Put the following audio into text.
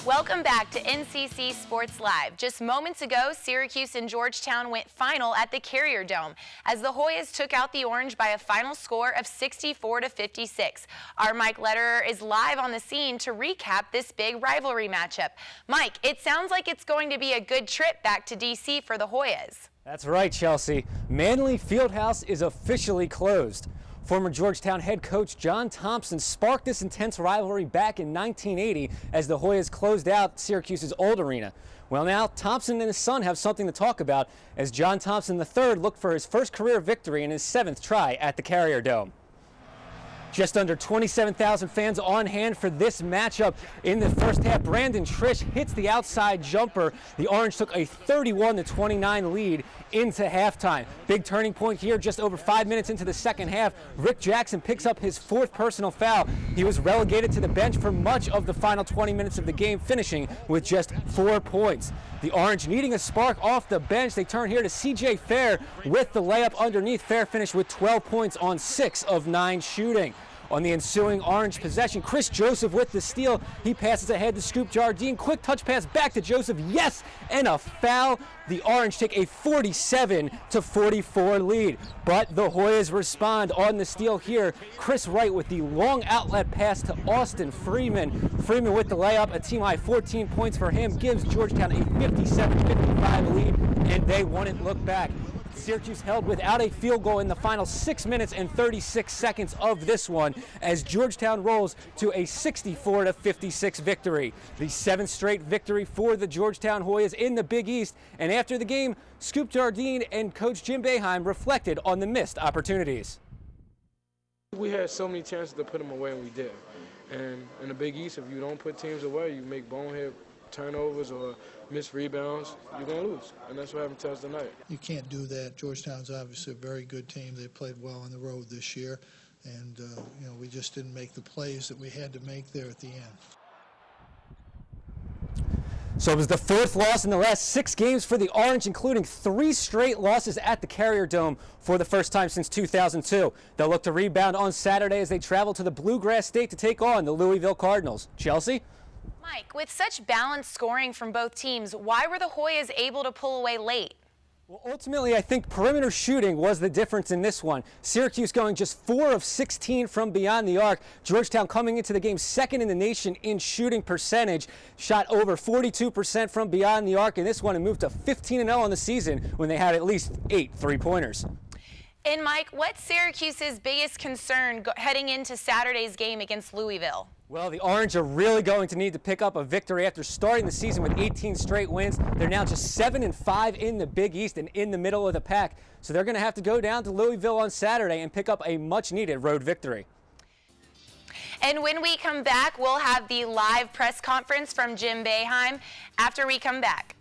Welcome back to NCC Sports Live. Just moments ago, Syracuse and Georgetown went final at the Carrier Dome as the Hoyas took out the Orange by a final score of 64-56. Our Mike Lederer is live on the scene to recap this big rivalry matchup. Mike, it sounds like it's going to be a good trip back to D.C. for the Hoyas. That's right, Chelsea. Manley Fieldhouse is officially closed. Former Georgetown head coach John Thompson sparked this intense rivalry back in 1980 as the Hoyas closed out Syracuse's old arena. Well, now Thompson and his son have something to talk about as John Thompson III looked for his first career victory in his 7th try at the Carrier Dome. Just under 27,000 fans on hand for this matchup. In the first half, Brandon Trish hits the outside jumper. The Orange took a 31-29 lead into halftime. Big turning point here just over 5 minutes into the second half. Rick Jackson picks up his 4th personal foul. He was relegated to the bench for much of the final 20 minutes of the game, finishing with just 4 points. The Orange needing a spark off the bench. They turn here to C.J. Fair with the layup underneath. Fair finished with 12 points on 6 of 9 shooting. On the ensuing Orange possession, Chris Joseph with the steal. He passes ahead to Scoop Jardine. Quick touch pass back to Joseph. Yes, and a foul. The Orange take a 47-44 lead. But the Hoyas respond on the steal here. Chris Wright with the long outlet pass to Austin Freeman. Freeman with the layup. A team-high 14 points for him gives Georgetown a 57-55 lead, and they wouldn't look back. Syracuse held without a field goal in the final 6 minutes and 36 seconds of this one as Georgetown rolls to a 64-56 victory. The 7th straight victory for the Georgetown Hoyas in the Big East. And after the game, Scoop Jardine and Coach Jim Boeheim reflected on the missed opportunities. We had so many chances to put them away, and we did. And in the Big East, if you don't put teams away, you make bonehead turnovers or missed rebounds, you're going to lose. And that's what happened to us tonight. You can't do that. Georgetown's obviously a very good team. They played well on the road this year. And, we just didn't make the plays that we had to make there at the end. So it was the 4th loss in the last 6 games for the Orange, including 3 straight losses at the Carrier Dome for the first time since 2002. They'll look to rebound on Saturday as they travel to the Bluegrass State to take on the Louisville Cardinals. Chelsea? Mike, with such balanced scoring from both teams, why were the Hoyas able to pull away late? Well, ultimately, I think perimeter shooting was the difference in this one. Syracuse going just 4 of 16 from beyond the arc. Georgetown coming into the game 2nd in the nation in shooting percentage. Shot over 42% from beyond the arc in this one and moved to 15-0 on the season when they had at least 8 3-pointers. And Mike, what's Syracuse's biggest concern heading into Saturday's game against Louisville? Well, the Orange are really going to need to pick up a victory after starting the season with 18 straight wins. They're now just 7-5 in the Big East and in the middle of the pack. So they're going to have to go down to Louisville on Saturday and pick up a much-needed road victory. And when we come back, we'll have the live press conference from Jim Boeheim after we come back.